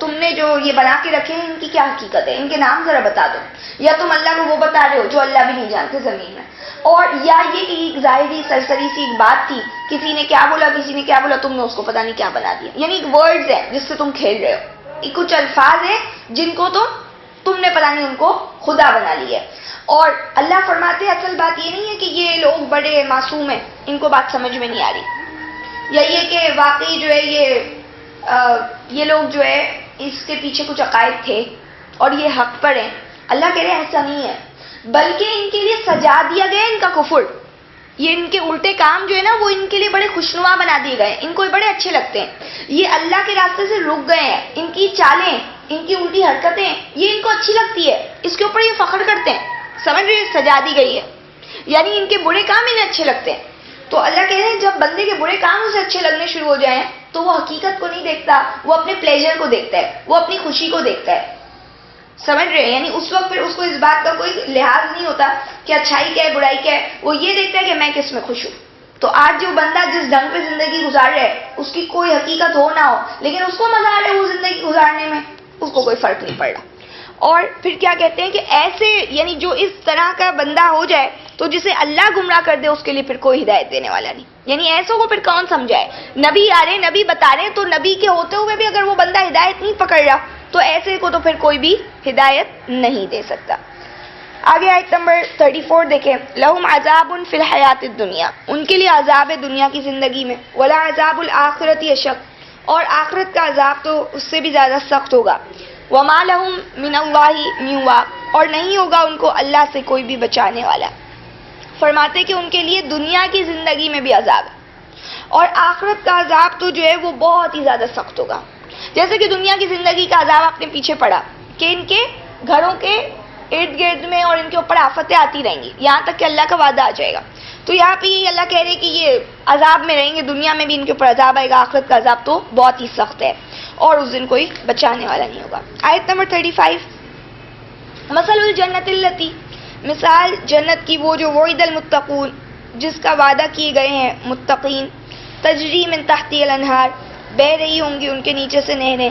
تم نے جو یہ بنا کے رکھے ہیں ان کی کیا حقیقت ہے، ان کے نام ذرا بتا دو، یا تم اللہ کو وہ بتا رہے ہو جو اللہ بھی نہیں جانتے زمین میں، اور یا یہ کہ ایک ظاہری سرسری سی ایک بات تھی، کسی نے کیا بولا کسی نے کیا بولا، تم نے اس کو پتہ نہیں کیا بنا دیا، یعنی ایک ورڈز ہیں جس سے تم کھیل رہے ہو، ایک کچھ الفاظ ہیں جن کو تم نے پتہ نہیں ان کو خدا بنا لیا ہے۔ اور اللہ فرماتے ہیں اصل بات یہ نہیں ہے کہ یہ لوگ بڑے معصوم ہیں، ان کو بات سمجھ میں نہیں آ رہی، یا یہ کہ واقعی جو ہے یہ لوگ جو ہے اس کے پیچھے کچھ عقائد تھے اور یہ حق پر ہیں۔ اللہ کہہ رہے ہیں ایسا نہیں ہے، بلکہ ان کے لیے سجا دیا گیا ان کا کفر، یہ ان کے الٹے کام جو ہے نا وہ ان کے لیے بڑے خوشنما بنا دیے گئے، ان کو یہ بڑے اچھے لگتے ہیں، یہ اللہ کے راستے سے رک گئے ہیں، ان کی چالیں ان کی الٹی حرکتیں یہ ان کو اچھی لگتی ہے، اس کے اوپر یہ فخر کرتے ہیں، سمجھ رہے سجا دی گئی ہے، یعنی ان کے برے کام انہیں اچھے لگتے ہیں۔ تو اللہ کہہ رہے ہیں جب بندے کے برے کام اسے اچھے لگنے شروع ہو جائیں تو وہ حقیقت کو نہیں دیکھتا، وہ اپنے پلیجر کو دیکھتا ہے، وہ اپنی خوشی کو دیکھتا ہے، سمجھ رہے ہیں، یعنی اس وقت پھر اس کو اس بات کا کوئی لحاظ نہیں ہوتا کہ اچھائی کیا ہے برائی کیا ہے، وہ یہ دیکھتا ہے کہ میں کس میں خوش ہوں۔ تو آج جو بندہ جس ڈھنگ پہ زندگی گزار رہا ہے اس کی کوئی حقیقت ہو نہ ہو لیکن اس کو مزہ آ رہا ہے وہ زندگی گزارنے میں، اس کو کوئی فرق نہیں پڑ رہا۔ اور پھر کیا کہتے ہیں کہ ایسے یعنی جو اس طرح کا بندہ ہو جائے تو جسے اللہ گمراہ کر دے اس کے لیے پھر کوئی ہدایت دینے والا نہیں، یعنی ایسوں کو پھر کون سمجھائے، نبی آ رہے نبی بتا رہے تو نبی کے ہوتے ہوئے بھی اگر وہ بندہ ہدایت نہیں پکڑ رہا تو ایسے کو تو پھر کوئی بھی ہدایت نہیں دے سکتا۔ آگے آیت نمبر 34 دیکھیں، لہم عذاب فی الحیات الدنیا، ان کے لیے عذاب ہے دنیا کی زندگی میں، ولا عذاب الآخرت اشق، اور آخرت کا عذاب تو اس سے بھی زیادہ سخت ہوگا، وما لہم من اللہ من واق، اور نہیں ہوگا ان کو اللہ سے کوئی بھی بچانے والا۔ فرماتے کہ ان کے لیے دنیا کی زندگی میں بھی عذاب ہے اور آخرت کا عذاب تو جو ہے وہ بہت ہی زیادہ سخت ہوگا۔ جیسے کہ دنیا کی زندگی کا عذاب آپ نے پیچھے پڑا کہ ان کے گھروں کے ارد گرد میں اور ان کے اوپر آفتیں آتی رہیں گی یہاں تک کہ اللہ کا وعدہ آ جائے گا، تو یہاں پہ یہ اللہ کہہ رہے کہ یہ عذاب میں رہیں گے، دنیا میں بھی ان کے اوپر عذاب آئے گا، آخرت کا عذاب تو بہت ہی سخت ہے اور اس دن کوئی بچانے والا نہیں ہوگا۔ آیت نمبر 35، مثل الجنت التی، مثال جنت کی وہ جو وعد المتقون، جس کا وعدہ کیے گئے ہیں متقین، تجری من تحتی الانہار، بہ رہی ہوں گی ان کے نیچے سے نہریں،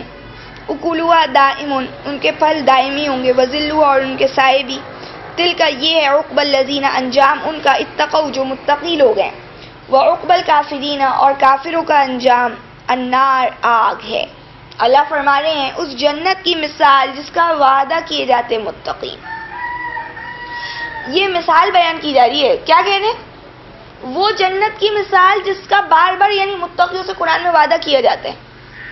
اکلوا دائم، ان کے پھل دائمی ہوں گے، وذلوا، اور ان کے سائے بھی، تلک، یہ ہے عقبى الذین، انجام ان کا، اتقوا، جو متقی لوگ ہیں، وعقبى الکافرین، اور کافروں کا انجام النار، آگ ہے۔ اللہ فرما رہے ہیں اس جنت کی مثال جس کا وعدہ کیے جاتے متقین، یہ مثال بیان کی جا رہی ہے، کیا کہہ رہے ہیں؟ وہ جنت کی مثال جس کا بار بار یعنی متقیوں سے قرآن میں وعدہ کیا جاتا ہے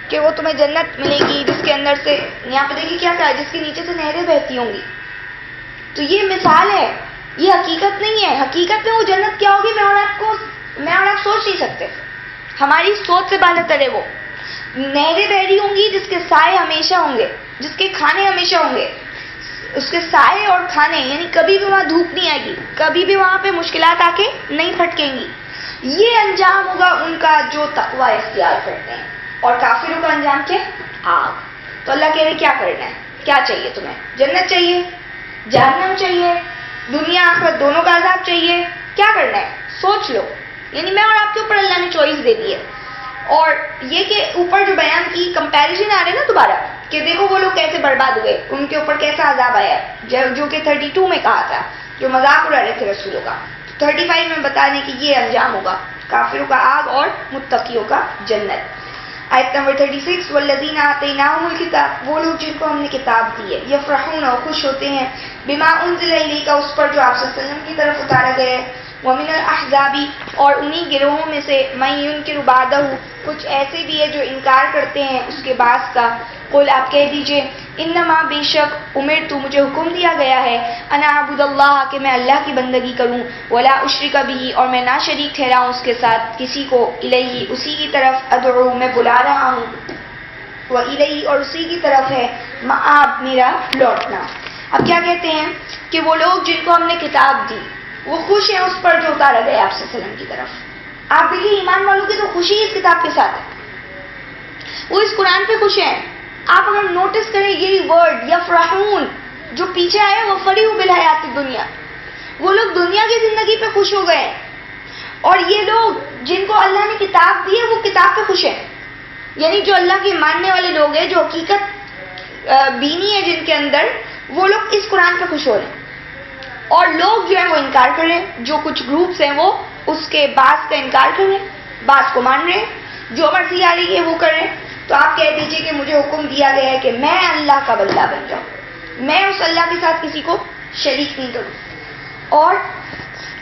کہ وہ تمہیں جنت ملے گی جس کے اندر سے، یہاں پہ دیکھیے کیا کہا، جس کے نیچے سے نہریں بہتی ہوں گی، تو یہ مثال ہے، یہ حقیقت نہیں ہے۔ حقیقت میں وہ جنت کیا ہوگی میں اور آپ سوچ نہیں سکتے، ہماری سوچ سے بالا تر ہے۔ وہ نہریں بہ رہی ہوں گی جس کے سائے ہمیشہ ہوں گے، جس کے کھانے ہمیشہ ہوں گے، اس کے سائے اور کھانے، یعنی کبھی بھی وہاں دھوپ نہیں آئے گی، کبھی بھی وہاں پہ مشکلات آ کے نہیں پھٹکیں گی۔ یہ انجام ہوگا ان کا جو تقوی اختیار کرتے ہیں، اور کافروں کا انجام کیا؟ آگ۔ تو اللہ کہہ رہے کیا کرنا ہے، کیا چاہیے تمہیں؟ جنت چاہیے، جہنم چاہیے، دنیا آخرت دونوں کا عذاب چاہیے، کیا کرنا ہے؟ سوچ لو، یعنی میں اور آپ کے اوپر اللہ نے چوائس دے دی ہے۔ اور یہ کہ اوپر جو بیان کی کمپیریزن آ رہے ہیں نا دوبارہ کہ دیکھو وہ لوگ کیسے برباد ہوئے، ان کے اوپر کیسا عذاب آیا ہے، جو کہ 32 میں کہا تھا، جو مذاق اڑا رہے تھے رسولوں کا، 35 میں بتانے کہ یہ انجام ہوگا، کافروں کا آگ اور متقیوں کا جنت۔ آیت نمبر 36، والذین آتیناہم الکتاب، وہ لوگ جن کو ہم نے کتاب دی ہے، یفرحون، اور خوش ہوتے ہیں، بما انزل الیک، اس پر جو آپ صلی اللہ علیہ وسلم کی طرف اتارا گیا ہے، ومن الاحزاب، اور انہی گروہوں میں سے، من ینکر بعدہ، کچھ ایسے بھی ہے جو انکار کرتے ہیں اس کے بعد کا، قل، آپ کہہ دیجئے، انما، بے شک، امرت، مجھے حکم دیا گیا ہے، انا اعبد اللہ، کہ میں اللہ کی بندگی کروں، ولا اشرک بہ، اور میں نہ شریک ٹھہراؤں اس کے ساتھ کسی کو، الیہ، اسی کی طرف، ادعو، میں بلا رہا ہوں، والیہ، اور اسی کی طرف ہے، مآب، میرا لوٹنا۔ اب کیا کہتے ہیں کہ وہ لوگ جن کو ہم نے کتاب دی وہ خوش ہیں اس پر جو اتارا گیا آپ صلی اللہ علیہ وسلم کی طرف۔ آپ دیکھیے ایمان والوں کی تو خوشی اس کتاب کے ساتھ ہے، وہ اس قرآن پہ خوش ہیں۔ آپ اگر نوٹس کریں یہی ورڈ یفرحون جو پیچھے آئے، وہ فریح بالحیات الدنیا، وہ لوگ دنیا کی زندگی پہ خوش ہو گئے، اور یہ لوگ جن کو اللہ نے کتاب دی ہے وہ کتاب پہ خوش ہیں، یعنی جو اللہ کے ماننے والے لوگ ہیں، جو حقیقت بینی ہے جن کے اندر، وہ لوگ اس قرآن پہ خوش ہو رہے ہیں، اور لوگ جو ہیں وہ انکار کر رہے ہیں. جو کچھ گروپس ہیں وہ اس کے بعض کا انکار کر رہے ہیں، بعض کو مان رہے ہیں، جو مرضی آ رہی ہے وہ کر رہے ہیں. تو آپ کہہ دیجئے کہ مجھے حکم دیا گیا ہے کہ میں اللہ کا بندہ بن جاؤں، میں اس اللہ کے ساتھ کسی کو شریک نہیں کروں.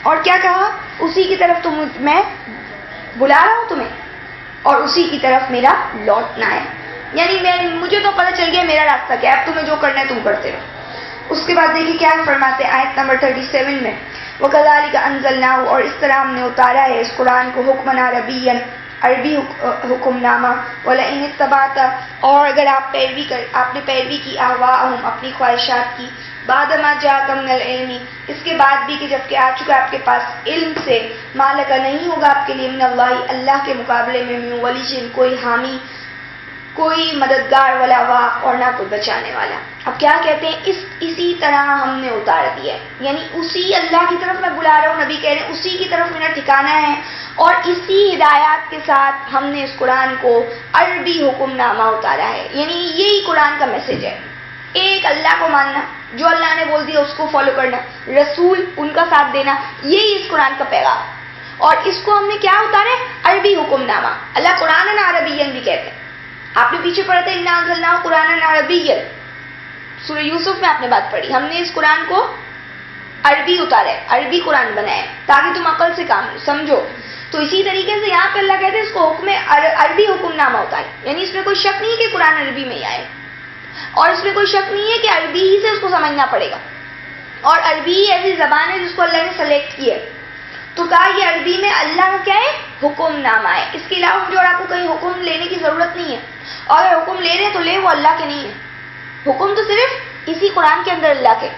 اور کیا کہا؟ اسی کی طرف میں بلا رہا ہوں تمہیں، اور اسی کی طرف میرا لوٹنا ہے. یعنی مجھے تو پتہ چل گیا میرا راستہ کیا ہے، اب تمہیں جو کرنا ہے تم کرتے رہو. اس کے بعد دیکھیے کیا فرماتے ہیں آیت نمبر 37 میں، وَكَذَلِكَ أَنزَلْنَاهُ، اور اس طرح ہم نے اتارا ہے اس قرآن کو، حکمًا عربیًا، عربی حکم نامہ، وَلَئِنِ اتَّبَعْتَ، اور اگر آپ نے پیروی کی، اہواءہم، اپنی خواہشات کی، بعد ما جاءک من العلم، اس کے بعد بھی کہ جب کہ آ چکا آپ کے پاس علم سے، ما لک، نہیں ہوگا آپ کے لیے، من اللہ، اللہ کے مقابلے میں، من ولی، کوئی حامی، کوئی مددگار، ولا واق، اور نہ کوئی بچانے والا. اب کیا کہتے ہیں؟ اسی طرح ہم نے اتار دیا ہے، یعنی اسی اللہ کی طرف میں بلا رہا ہوں. نبی کہہ رہے ہیں اسی کی طرف میرا ٹھکانہ ہے، اور اسی ہدایات کے ساتھ ہم نے اس قرآن کو عربی حکم نامہ اتارا ہے. یعنی یہی قرآن کا میسج ہے، ایک اللہ کو ماننا، جو اللہ نے بول دیا اس کو فالو کرنا، رسول ان کا ساتھ دینا، یہی اس قرآن کا پیغام. اور اس کو ہم نے کیا اتارا ہے؟ عربی حکم نامہ. اللہ قرآن عربین بھی کہتے ہیں. آپ نے پیچھے پڑھا تھا اِنَّا أَنزَلْنَاهُ قُرْآنًا عَرَبِيًّا، سورہ یوسف میں آپ نے بات پڑھی. ہم نے اس قرآن کو عربی اتارا ہے، عربی قرآن بنایا ہے تاکہ تم عقل سے کام سمجھو. تو اسی طریقے سے یہاں پہ اللہ کہتے ہیں اس کو حکم عربی حکم نامہ اتارے. یعنی اس میں کوئی شک نہیں ہے کہ قرآن عربی میں ہی آئے، اور اس میں کوئی شک نہیں ہے کہ عربی ہی سے اس کو سمجھنا پڑے گا. اور عربی ہی ایسی زبان ہے جس کو اللہ نے سلیکٹ کی ہے. تو کہا یہ عربی میں اللہ کا کیا ہے؟ حکم نامہ ہے. اس کے علاوہ جو آپ کو کہیں حکم لینے کی ضرورت نہیں ہے، اور اگر حکم لے رہے تو لے وہ اللہ کے نہیں ہے. حکم تو صرف اسی قرآن کے اندر اللہ کے.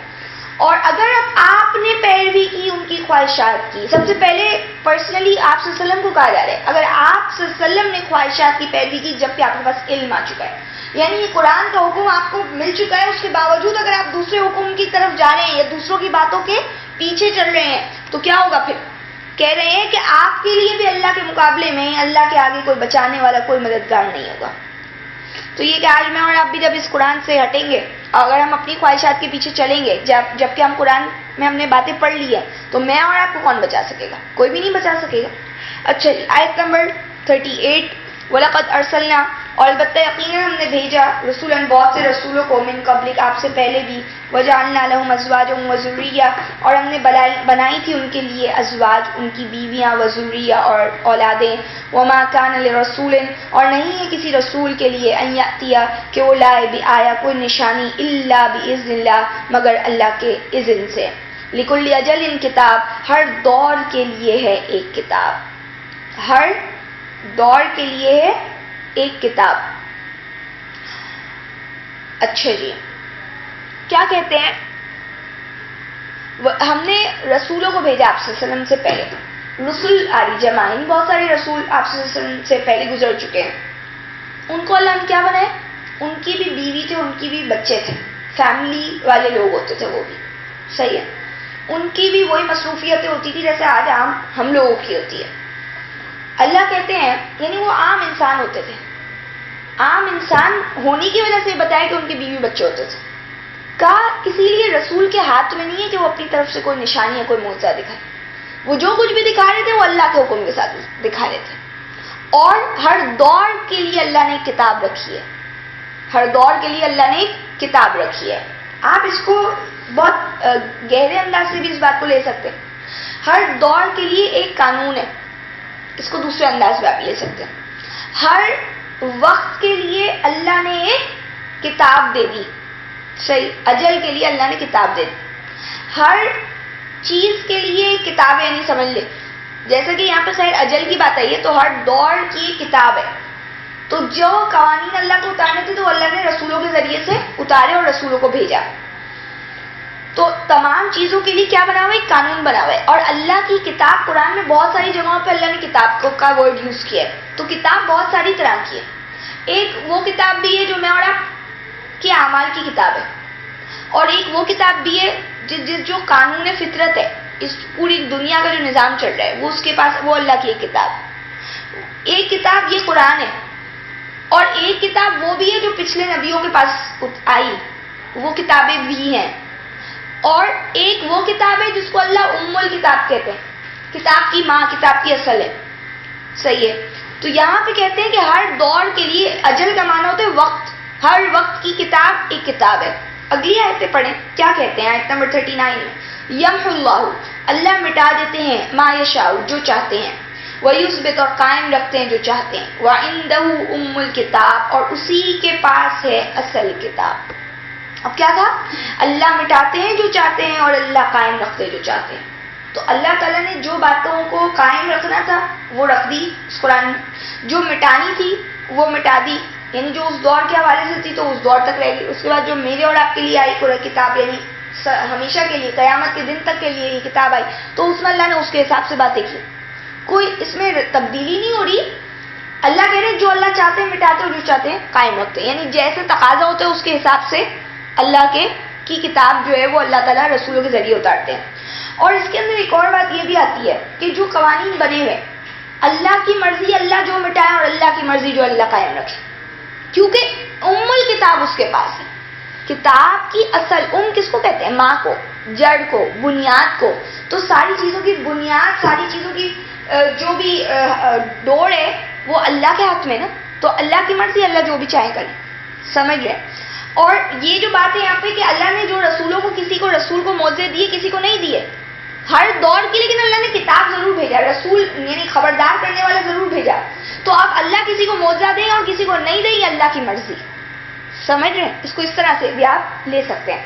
اور اگر آپ نے پیروی کی ان کی خواہشات کی، سب سے پہلے پرسنلی آپ صلی اللہ علیہ وسلم کو کہا جا رہا ہے، اگر آپ صلی اللہ علیہ وسلم نے خواہشات کی پیروی کی جبکہ آپ کے پاس علم آ چکا ہے، یعنی یہ قرآن کا حکم آپ کو مل چکا ہے، اس کے باوجود اگر آپ دوسرے حکم کی طرف جا رہے ہیں یا دوسروں کی باتوں کے پیچھے چل رہے ہیں تو کیا ہوگا پھر؟ کہہ رہے ہیں کہ آپ کے لیے بھی اللہ کے مقابلے میں، اللہ کے آگے کوئی بچانے والا، کوئی مددگار نہیں ہوگا. تو یہ کہ آج میں اور آپ بھی جب اس قرآن سے ہٹیں گے، اگر ہم اپنی خواہشات کے پیچھے چلیں گے، جبکہ ہم قرآن میں ہم نے باتیں پڑھ لی ہیں، تو میں اور آپ کو کون بچا سکے گا؟ کوئی بھی نہیں بچا سکے گا. اچھا جی، آیت نمبر 38، وَلَقَدْ أَرْسَلْنَا، اور البتہ یقیناً ہم نے بھیجا رسولاً، بہت سے رسولوں کو، من قبلک، آپ سے پہلے بھی، وَجَعَلْنَا لَهُمْ أَزْوَاجًا وَذُرِّيَّةً، اور ہم نے بنائی تھی ان کے لیے ازواج، ان کی بیویاں، وذریہ، اور اولادیں. وَمَا كَانَ لِرَسُولٍ، اور نہیں ہے کسی رسول کے لیے، أَن يَأْتِيَ، کہ وہ لائے بآیا کوئی نشانی، إِلَّا بِإِذْنِ اللَّهِ، مگر اللہ کے اذن سے. لِكُلِّ أَجَلٍ کتاب، ہر دور کے لیے ہے ایک کتاب، ہر دور کے لیے ہے ایک کتاب. اچھا جی، کیا کہتے ہیں؟ ہم نے رسولوں کو بھیجا آپ صلی اللہ علیہ وسلم سے پہلے. رسول آری جمائن، بہت سارے رسول آپ صلی اللہ علیہ وسلم سے پہلے گزر چکے ہیں. ان کو اللہ نے کیا بنایا؟ ان کی بھی بیوی تھے، ان کی بھی بچے تھے، فیملی والے لوگ ہوتے تھے وہ بھی. صحیح ہے، ان کی بھی وہی مصروفیتیں ہوتی تھی جیسے آج عام ہم لوگوں کی ہوتی ہے. اللہ کہتے ہیں یعنی وہ عام انسان ہوتے تھے، عام انسان ہونے کی وجہ سے بتایا کہ ان کے بیوی بچے ہوتے تھے. کہا اسی لیے رسول کے ہاتھ میں نہیں ہے کہ وہ اپنی طرف سے کوئی نشانی یا کوئی معجزہ دکھائے. وہ جو کچھ بھی دکھا رہے تھے وہ اللہ کے حکم کے ساتھ دکھا رہے تھے. اور ہر دور کے لیے اللہ نے ایک کتاب رکھی ہے، ہر دور کے لیے اللہ نے ایک کتاب رکھی ہے. آپ اس کو بہت گہرے انداز سے بھی اس بات کو لے سکتے ہیں. ہر دور کے لیے ایک قانون ہے، اس کو دوسرے انداز میں آپ لے سکتے ہیں. ہر وقت کے لیے اللہ نے ایک کتاب دے دی. صحیح، اجل کے لیے اللہ نے کتاب دے دی. ہر چیز کے لیے ایک کتاب ہے، یعنی سمجھ لے جیسا کہ یہاں پہ خیر اجل کی بات آئی ہے تو ہر دور کی ایک کتاب ہے. تو جو قوانین اللہ کو اتارنے تھے تو اللہ نے رسولوں کے ذریعے سے اتارے اور رسولوں کو بھیجا. تو تمام چیزوں کے لیے کیا بنا ہوا ہے؟ ایک قانون بنا ہوا ہے. اور اللہ کی کتاب قرآن میں بہت ساری جگہوں پہ اللہ نے کتاب کا ورڈ یوز کیا ہے. تو کتاب بہت ساری طرح کی ہے. ایک وہ کتاب بھی ہے جو میں اور آپ کے اعمال کی کتاب ہے، اور ایک وہ کتاب بھی ہے جو قانون فطرت ہے، اس پوری دنیا کا جو نظام چل رہا ہے وہ اس کے پاس، وہ اللہ کی ایک کتاب. ایک کتاب یہ قرآن ہے، اور ایک کتاب وہ بھی ہے جو پچھلے نبیوں کے پاس آئی، وہ کتابیں بھی ہیں، اور ایک وہ کتاب ہے جس کو اللہ ام الکتاب کہتے ہیں، کتاب کی ماں، کتاب کی اصل ہے. صحیح ہے. تو یہاں پہ کہتے ہیں کہ ہر دور کے لیے اجل کا معنی ہوتا ہے وقت، ہر وقت کی کتاب ایک کتاب ہے. اگلی آیتیں پڑھیں کیا کہتے ہیں. آیت نمبر 39 میں یمحو اللہ، اللہ مٹا دیتے ہیں، ما یشاء جو چاہتے ہیں، ویثبت اور قائم رکھتے ہیں جو چاہتے ہیں، وعندہ ام الکتاب اور اسی کے پاس ہے اصل کتاب. اب کیا کہا؟ اللہ مٹاتے ہیں جو چاہتے ہیں اور اللہ قائم رکھتے ہیں جو چاہتے ہیں. تو اللہ تعالیٰ نے جو باتوں کو قائم رکھنا تھا وہ رکھ دی اس قرآن میں، جو مٹانی تھی وہ مٹا دی، یعنی جو اس دور کے حوالے سے تھی تو اس دور تک رہے گی. اس کے بعد جو میرے اور آپ کے لیے آئی قرآن کتاب، یعنی ہمیشہ کے لیے قیامت کے دن تک کے لیے یہ کتاب آئی، تو اس میں اللہ نے اس کے حساب سے باتیں کی، کوئی اس میں تبدیلی نہیں ہو رہی. اللہ کہہ رہے جو اللہ چاہتے ہیں مٹاتے اور جو چاہتے ہیں قائم رکھتے ہیں، یعنی جیسے تقاضا ہوتا ہے اس کے حساب سے اللہ کی کتاب جو ہے وہ اللہ تعالیٰ رسولوں کے ذریعے اتارتے ہیں. اور اس کے اندر ایک اور بات یہ بھی آتی ہے کہ جو قوانین بنے ہوئے اللہ کی مرضی اللہ جو مٹائے اور اللہ کی مرضی جو اللہ قائم رکھے، کیونکہ ام الکتاب اس کے پاس ہے. کتاب کی اصل کس کو کہتے ہیں؟ ماں کو، جڑ کو، بنیاد کو. تو ساری چیزوں کی بنیاد، ساری چیزوں کی جو بھی ڈور ہے وہ اللہ کے ہاتھ میں نا. تو اللہ کی مرضی اللہ جو بھی چاہے کرے. سمجھ گئے؟ اور یہ جو بات ہے یہاں پہ کہ اللہ نے جو رسولوں کو، کسی کو رسول کو معجزے دیے، کسی کو نہیں دیے ہر دور کی، لیکن اللہ نے کتاب ضرور بھیجا، رسول یعنی خبردار کرنے والا ضرور بھیجا. تو اب اللہ کسی کو معجزہ دے اور کسی کو نہیں دے، یہ اللہ کی مرضی. سمجھ رہے ہیں؟ اس کو اس طرح سے بھی آپ لے سکتے ہیں.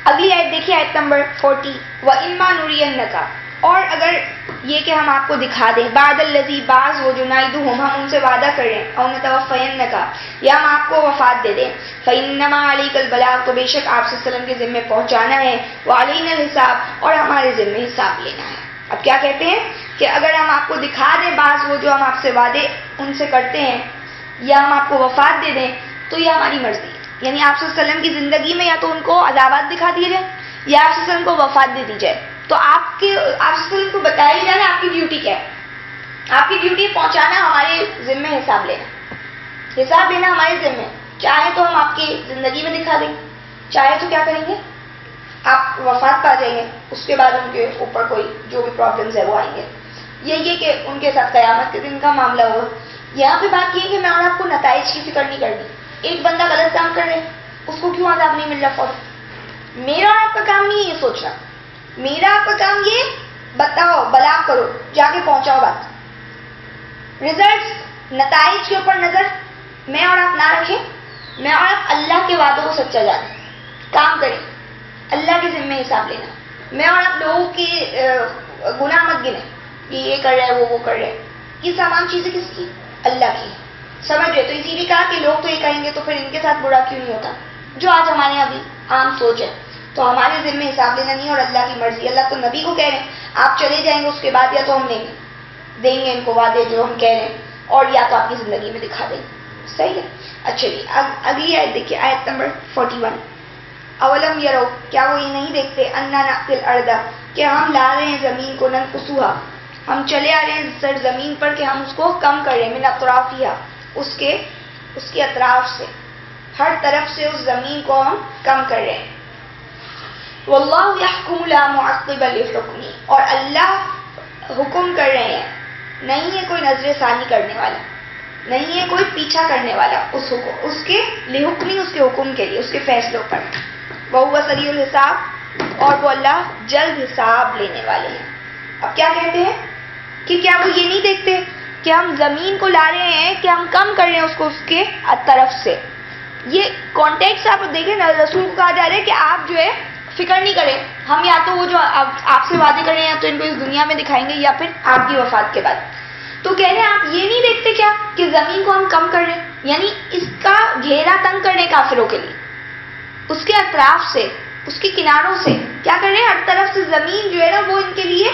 اگلی آیت دیکھیے، آیت نمبر 40 وَإِمَّا نُرِيَنَّكَ، اور اگر یہ کہ ہم آپ کو دکھا دیں، بعد الذی بعض وہ جو نعدہم ہم ان سے وعدہ کریں، او نتوفینک یا ہم آپ کو وفات دے دیں، فإنما علیک البلاغ تو بے شک آپ صلی اللہ علیہ وسلم کے ذمے پہنچانا ہے، وعلینا الحساب اور ہمارے ذمے حساب لینا ہے. اب کیا کہتے ہیں کہ اگر ہم آپ کو دکھا دیں بعض وہ جو ہم آپ سے وعدے ان سے کرتے ہیں، یا ہم آپ کو وفات دے دیں تو یہ ہماری مرضی ہے. یعنی آپ صلی اللہ علیہ وسلم کی زندگی میں یا تو ان کو عذابات دکھا دیے جائیں یا آپ صلی اللہ علیہ وسلم کو وفات دے دی جائے. تو آپ صلی اللہ علیہ وسلم کو بتایا ہی جانا آپ کی ڈیوٹی کیا ہے. آپ کی ڈیوٹی پہنچانا، ہمارے ذمے حساب لینا، حساب لینا ہمارے ذمے. چاہے تو ہم آپ کی زندگی میں دکھا دیں، چاہے تو کیا کریں گے آپ وفات پا جائیں گے، اس کے بعد ان کے اوپر کوئی جو بھی پرابلمز ہے وہ آئیں گے. یہ کہ ان کے ساتھ قیامت کے دن کا معاملہ ہو. یہاں پہ بات یہ ہے کہ میں اور آپ کو نتائج کی فکر نہیں کرنی. ایک بندہ غلط کام کر رہے اس کو کیوں عذاب نہیں مل رہا فوراً، میرا اور آپ کا کام نہیں ہے یہ سوچنا. میرا آپ کا کام یہ بتاؤ، بلاغ کرو، جا کے پہنچاؤ بات. ریزلٹس، نتائج کے اوپر نظر میں اور آپ نہ رکھیں. میں اور آپ اللہ کے وعدوں کو سچا جانیں، کام کریں، اللہ کے ذمے حساب لینا. میں اور آپ لوگوں کی گناہ مت گنیں کہ یہ کر رہے ہیں وہ کر رہے ہیں. یہ تمام چیزیں کس کی؟ اللہ کی. سمجھ رہے؟ تو اسی لیے کہا کہ لوگ تو یہ کہیں گے تو پھر ان کے ساتھ برا کیوں نہیں ہوتا، جو آج ہمارے یہاں بھی عام سوچ ہے. تو ہمارے ذمے حساب لینا نہیں اور اللہ کی مرضی. اللہ تو نبی کو کہہ رہے ہیں آپ چلے جائیں گے، اس کے بعد یا تو ہم دیں گے ان کو وعدے جو ہم کہہ رہے ہیں، اور یا تو آپ کی زندگی میں دکھا دیں گے. صحیح ہے. اچھا جی اگلی آیت دیکھیے، آیت نمبر 41 اولم یرو، کیا وہ یہ نہیں دیکھتے، انا نأتی الارض کہ ہم لا رہے ہیں زمین کو، ننقصها ہم چلے آ رہے ہیں سر زمین پر کہ ہم اس کو کم کر رہے ہیں، من اطرافها اس کے اطراف سے، ہر طرف سے اس زمین کو ہم کم کر رہے ہیں. واللہ یحکم لا معقب لحکمہ اور اللہ حکم کر رہے ہیں، نہیں ہے کوئی نظر ثانی کرنے والا، نہیں ہے کوئی پیچھا کرنے والا اس حکم، اس کے لحکمی، اس کے حکم کے لیے، اس کے فیصلوں پر. وہو سریع الحساب اور وہ اللہ جلد حساب لینے والے ہیں. اب کیا کہتے ہیں کہ کیا وہ یہ نہیں دیکھتے کہ ہم زمین کو لا رہے ہیں کہ ہم کم کر رہے ہیں اس کو اس کے طرف سے. یہ کانٹیکسٹ آپ دیکھیں نا، رسول کو کہا جا رہا ہے کہ آپ جو ہے فکر نہیں کریں، ہم یا تو وہ جو آپ سے وعدے کر رہے ہیں یا تو ان کو اس دنیا میں دکھائیں گے یا پھر آپ کی وفات کے بعد. تو کہہ رہے ہیں آپ یہ نہیں دیکھتے کیا کہ زمین کو ہم کم کر رہے ہیں، یعنی اس کا گھیرا تنگ کر رہے ہیں کافروں کے لیے، اس کے اطراف سے، اس کے کناروں سے کیا کر رہے ہیں، ہر طرف سے زمین جو ہے نا وہ ان کے لیے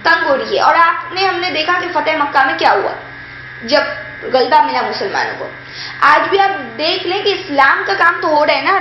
تنگ ہو رہی ہے. اور ہم نے دیکھا کہ فتح مکہ میں کیا ہوا جب غلبہ ملا مسلمانوں کو. آج بھی آپ دیکھ لیں کہ اسلام کا کام تو ہو رہا ہے نا.